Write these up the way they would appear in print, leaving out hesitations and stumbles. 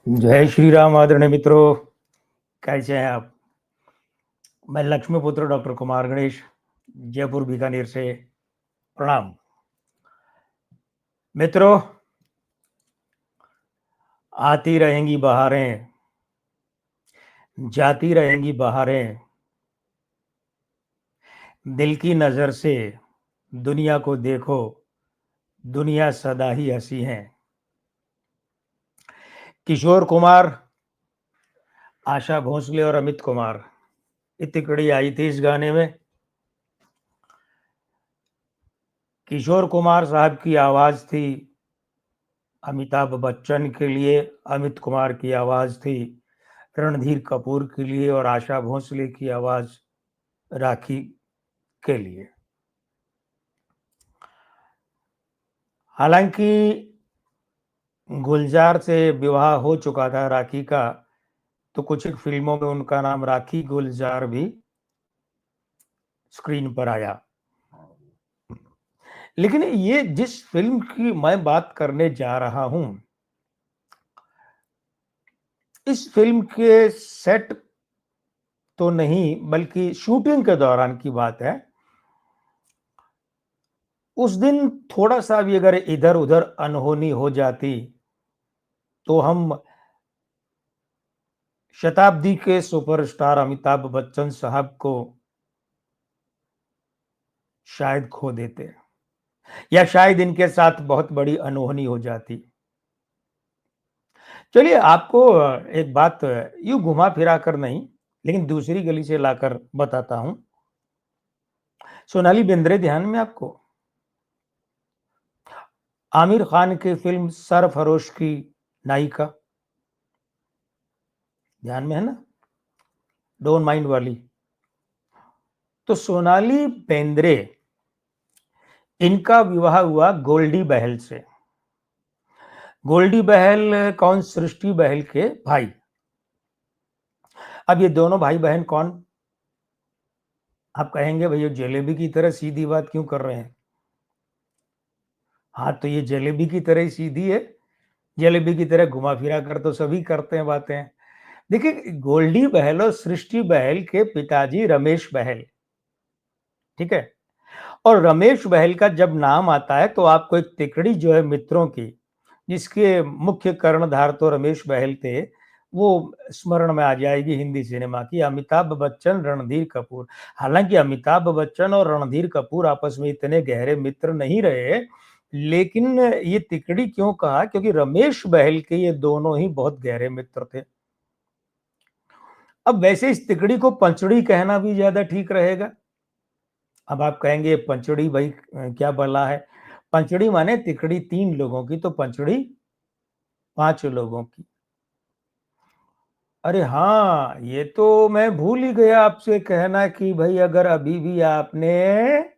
जय श्री राम आदरणीय मित्रों, कैसे हैं आप? मैं लक्ष्मीपुत्र डॉक्टर कुमार गणेश, जयपुर बीकानेर से प्रणाम। मित्रों, आती रहेंगी बहारें, जाती रहेंगी बहारें, दिल की नजर से दुनिया को देखो, दुनिया सदा ही हंसी है। किशोर कुमार, आशा भोसले और अमित कुमार, ये तिकड़ी आई थी इस गाने में। किशोर कुमार साहब की आवाज थी अमिताभ बच्चन के लिए, अमित कुमार की आवाज थी रणधीर कपूर के लिए और आशा भोसले की आवाज राखी के लिए। हालांकि गुलजार से विवाह हो चुका था राखी का, तो कुछ फिल्मों में उनका नाम राखी गुलजार भी स्क्रीन पर आया। लेकिन ये जिस फिल्म की मैं बात करने जा रहा हूं, इस फिल्म के सेट तो नहीं बल्कि शूटिंग के दौरान की बात है। उस दिन थोड़ा सा भी अगर इधर उधर अनहोनी हो जाती तो हम शताब्दी के सुपरस्टार अमिताभ बच्चन साहब को शायद खो देते, या शायद इनके साथ बहुत बड़ी अनहोनी हो जाती। चलिए आपको एक बात यूं घुमा फिरा कर नहीं, लेकिन दूसरी गली से लाकर बताता हूं। सोनाली बेंद्रे ध्यान में आपको? आमिर खान की फिल्म सरफरोश की नायिका ध्यान में है ना, डोंट माइंड वाली। तो सोनाली बेंद्रे, इनका विवाह हुआ गोल्डी बहल से। गोल्डी बहल कौन? सृष्टि बहल के भाई। अब ये दोनों भाई बहन कौन? आप कहेंगे भैया जलेबी की तरह सीधी बात क्यों कर रहे हैं? हाँ, तो ये जलेबी की तरह ही सीधी है। जलेबी की तरह घुमा फिरा कर तो सभी करते हैं बातें। देखिए, गोल्डी बहल और सृष्टि बहल के पिताजी रमेश बहल, ठीक है। और रमेश बहल का जब नाम आता है तो आपको एक तिकड़ी जो है मित्रों की, जिसके मुख्य कर्णधार तो रमेश बहल थे, वो स्मरण में आ जाएगी हिंदी सिनेमा की, अमिताभ बच्चन, रणधीर कपूर। हालांकि अमिताभ बच्चन और रणधीर कपूर आपस में इतने गहरे मित्र नहीं रहे, लेकिन ये तिकड़ी क्यों कहा? क्योंकि रमेश बहल के ये दोनों ही बहुत गहरे मित्र थे। अब वैसे इस तिकड़ी को पंचड़ी कहना भी ज्यादा ठीक रहेगा। अब आप कहेंगे पंचड़ी भाई क्या बला है? पंचड़ी माने तिकड़ी 3 लोगों की, तो पंचड़ी 5 लोगों की। अरे हाँ, ये तो मैं भूल ही गया आपसे कहना कि भाई अगर अभी भी आपने,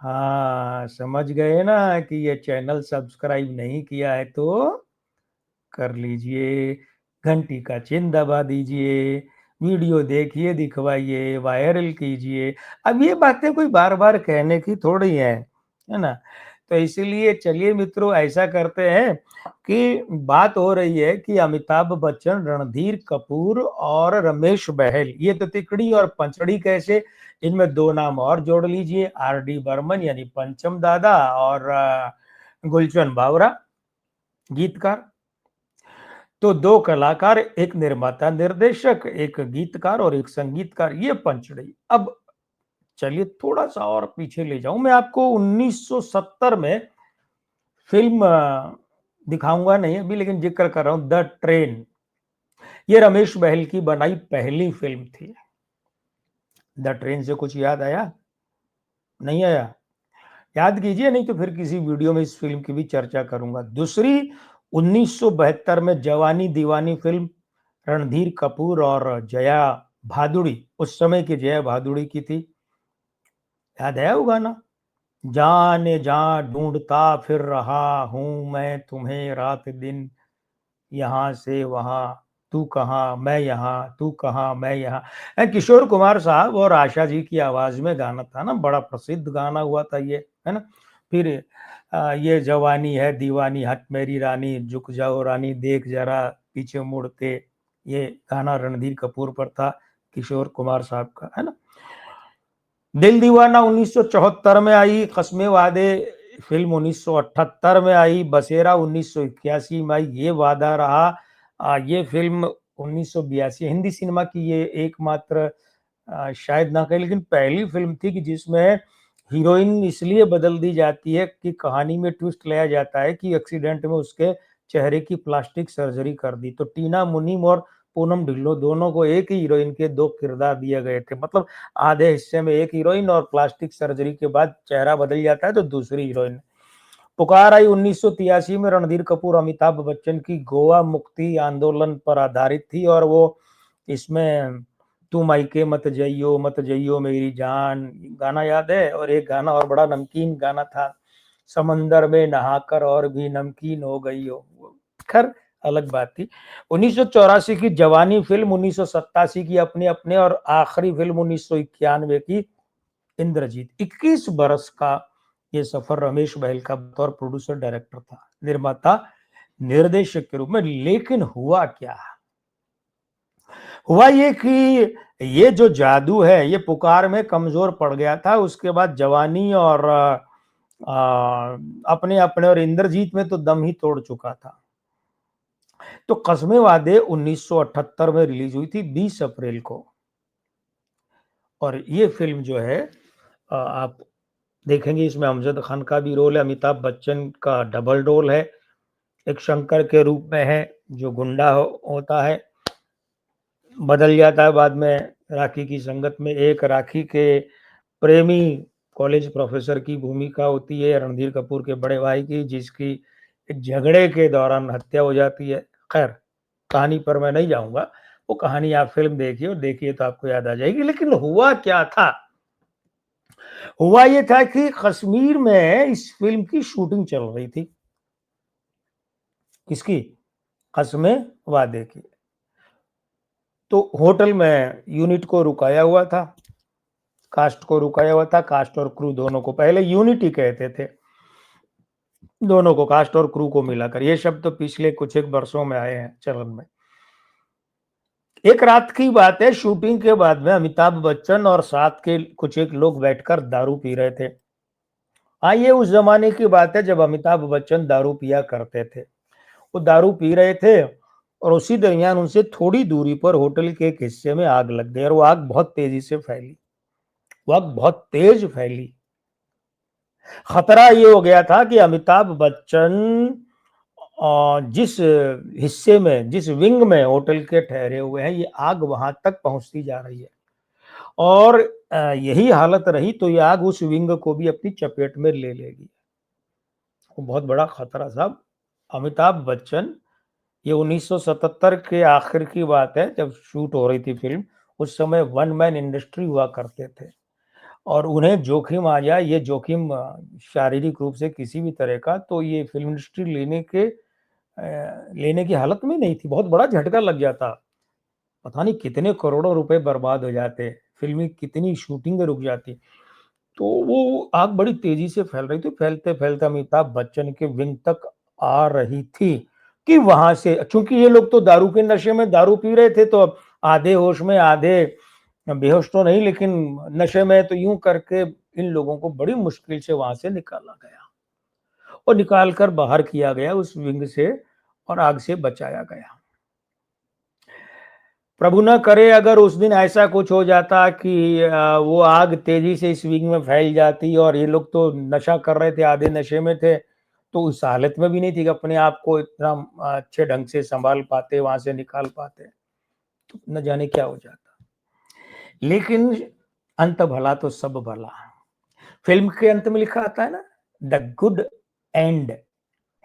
हाँ समझ गए ना, कि ये चैनल सब्सक्राइब नहीं किया है तो कर लीजिए, घंटी का चिन्ह दबा दीजिए, वीडियो देखिए, दिखवाइए, वायरल कीजिए। अब ये बातें कोई बार बार कहने की थोड़ी है ना? तो इसीलिए चलिए मित्रों, ऐसा करते हैं कि बात हो रही है कि अमिताभ बच्चन, रणधीर कपूर और रमेश बहल, ये तो तिकड़ी और पंचड़ी कैसे? इनमें 2 नाम और जोड़ लीजिए, आर डी बर्मन यानी पंचम दादा और गुलशन बावरा गीतकार। तो 2 कलाकार, एक निर्माता निर्देशक, एक गीतकार और एक संगीतकार, ये पंचड़ी। अब चलिए थोड़ा सा और पीछे ले जाऊं मैं आपको, 1970 में फिल्म दिखाऊंगा नहीं अभी, लेकिन जिक्र कर रहा हूं, द ट्रेन। ये रमेश बहल की बनाई पहली फिल्म थी। द ट्रेन से कुछ याद आया? नहीं आया? याद कीजिए, नहीं तो फिर किसी वीडियो में इस फिल्म की भी चर्चा करूंगा। दूसरी 1972 में जवानी दीवानी फिल्म, रणधीर कपूर और जया भादुड़ी, उस समय की जया भादुड़ी की थी। याद है वो गाना? जाने जा ढूंढता फिर रहा हूं मैं तुम्हें रात दिन, यहाँ से वहां, तू कहाँ मैं यहाँ, तू कहाँ मैं यहाँ। किशोर कुमार साहब और आशा जी की आवाज में गाना था ना, बड़ा प्रसिद्ध गाना हुआ था ये, है ना? फिर ये जवानी है दीवानी, हट मेरी रानी, झुक जाओ रानी, देख जरा पीछे मुड़ के, ये गाना रणधीर कपूर पर था, किशोर कुमार साहब का, है ना। दिल दीवाना 1974 में आई, कस्मे वादे फिल्म 1978 में आई, बसेरा 1981 में आई, ये वादा रहा, ये फिल्म 1982 हिंदी सिनेमा की ये एकमात्र शायद ना कहें लेकिन पहली फिल्म थी कि जिसमें हीरोइन इसलिए बदल दी जाती है कि कहानी में ट्विस्ट लाया जाता है कि एक्सीडेंट में उसके चेहरे की प्लास्टिक सर्जरी कर दी। तो टीना मुनीम और पूनम ढिल्लों दोनों को एक ही हीरोइन के दो किरदार दिए गए थे। मतलब आधे हिस्से में एक हीरोइन और प्लास्टिक सर्जरी के बाद चेहरा बदल जाता है तो दूसरी हीरोइन। पुकार आई 1983 में, रणधीर कपूर अमिताभ बच्चन की, गोवा मुक्ति आंदोलन पर आधारित थी और वो इसमें तू मायके मत जइयो मेरी जान गाना याद है, और एक गाना और बड़ा नमकीन गाना था, समंदर में नहाकर और भी नमकीन हो गई हो। खैर अलग बात थी। 1984 की जवानी फिल्म, 1987 की अपने अपने और आखिरी फिल्म 1991 की इंद्रजीत। 21 बरस का ये सफर रमेश बहल का बतौर प्रोड्यूसर डायरेक्टर था, निर्माता निर्देशक के रूप में। लेकिन हुआ क्या, हुआ ये कि ये जो जादू है ये पुकार में कमजोर पड़ गया था। उसके बाद जवानी और अपने अपने और इंद्रजीत में तो दम ही तोड़ चुका था। तो कस्मे वादे 1978 में रिलीज हुई थी 20 अप्रैल को, और ये फिल्म जो है आप देखेंगे इसमें अमजद खान का भी रोल है, अमिताभ बच्चन का डबल रोल है, एक शंकर के रूप में है जो गुंडा होता है, बदल जाता है बाद में राखी की संगत में। एक राखी के प्रेमी कॉलेज प्रोफेसर की भूमिका होती है रणधीर कपूर के बड़े भाई की, जिसकी एक झगड़े के दौरान हत्या हो जाती है। खैर कहानी पर मैं नहीं जाऊंगा, वो कहानी आप फिल्म देखिए और देखिए तो आपको याद आ जाएगी। लेकिन हुआ क्या था, हुआ ये था कि कश्मीर में इस फिल्म की शूटिंग चल रही थी। किसकी? कस्मे वादे की। तो होटल में यूनिट को रुकाया हुआ था, कास्ट को रुकाया हुआ था, कास्ट और क्रू दोनों को, पहले यूनिट ही कहते थे दोनों को, कास्ट और क्रू को मिलाकर। ये शब्द तो पिछले कुछ एक वर्षों में आए हैं चलन में। एक रात की बात है, शूटिंग के बाद में अमिताभ बच्चन और साथ के कुछ एक लोग बैठकर दारू पी रहे थे। हाँ ये उस जमाने की बात है जब अमिताभ बच्चन दारू पिया करते थे। वो दारू पी रहे थे और उसी दरमियान उनसे थोड़ी दूरी पर होटल के एक हिस्से में आग लग गई और वो आग बहुत तेजी से फैली, वो आग बहुत तेज फैली। खतरा ये हो गया था कि अमिताभ बच्चन जिस हिस्से में, जिस विंग में होटल के ठहरे हुए हैं, ये आग वहां तक पहुंचती जा रही है और यही हालत रही तो ये आग उस विंग को भी अपनी चपेट में ले लेगी। वो बहुत बड़ा खतरा साहब। अमिताभ बच्चन, ये 1977 के आखिर की बात है जब शूट हो रही थी फिल्म। उस समय वन मैन इंडस्ट्री हुआ करते थे और उन्हें जोखिम आ जाए, ये जोखिम शारीरिक रूप से किसी भी तरह का, तो ये फिल्म इंडस्ट्री लेने की हालत में नहीं थी। बहुत बड़ा झटका लग जाता, पता नहीं कितने करोड़ों रुपए बर्बाद हो जाते, फिल्मी कितनी शूटिंग रुक जाती। तो वो आग बड़ी तेजी से फैल रही थी, फैलते फैलते अमिताभ बच्चन के विंग तक आ रही थी कि वहां से, चूंकि ये लोग तो दारू के नशे में दारू पी रहे थे, तो अब आधे होश में आधे बेहोश तो नहीं लेकिन नशे में, तो यूं करके इन लोगों को बड़ी मुश्किल से वहां से निकाला गया और निकाल कर बाहर किया गया उस विंग से और आग से बचाया गया। प्रभु न करे अगर उस दिन ऐसा कुछ हो जाता कि वो आग तेजी से इस विंग में फैल जाती और ये लोग तो नशा कर रहे थे, आधे नशे में थे, तो उस हालत में भी नहीं थी कि अपने आप को इतना अच्छे ढंग से संभाल पाते, वहां से निकाल पाते, तो न जाने क्या हो जाता। लेकिन अंत भला तो सब भला। फिल्म के अंत में लिखा आता है ना, the good and,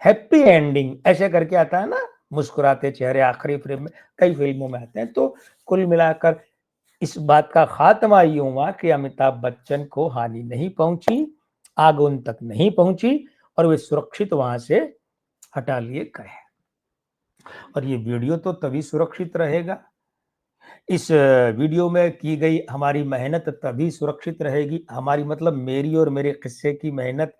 happy ending, ऐसे करके आता है ना, मुस्कुराते चेहरे आखिरी फिल्म में, कई फिल्मों में आते हैं। तो कुल मिलाकर इस बात का खात्मा ये हुआ कि अमिताभ बच्चन को हानि नहीं पहुंची, आग उन तक नहीं पहुंची और वे सुरक्षित वहां से हटा लिए गए। और ये वीडियो तो तभी सुरक्षित रहेगा, इस वीडियो में की गई हमारी मेहनत तभी सुरक्षित रहेगी, हमारी मतलब मेरी और मेरे किस्से की मेहनत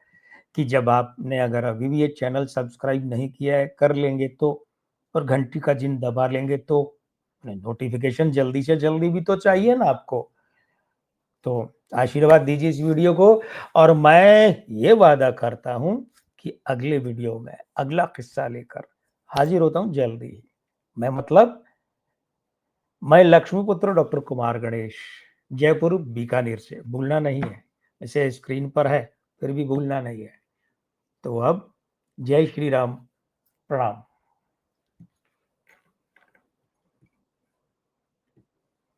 कि जब आपने अगर अभी भी ये चैनल सब्सक्राइब नहीं किया है, कर लेंगे तो, और घंटी का चिन्ह दबा लेंगे तो नोटिफिकेशन जल्दी से जल्दी भी तो चाहिए ना आपको। तो आशीर्वाद दीजिए इस वीडियो को, और मैं ये वादा करता हूं कि अगले वीडियो में अगला किस्सा लेकर हाजिर होता हूं जल्दी ही। मैं लक्ष्मीपुत्र डॉक्टर कुमार गणेश, जयपुर बीकानेर से, भूलना नहीं है। इसे स्क्रीन पर है, फिर भी भूलना नहीं है। तो अब जय श्री राम, प्रणाम।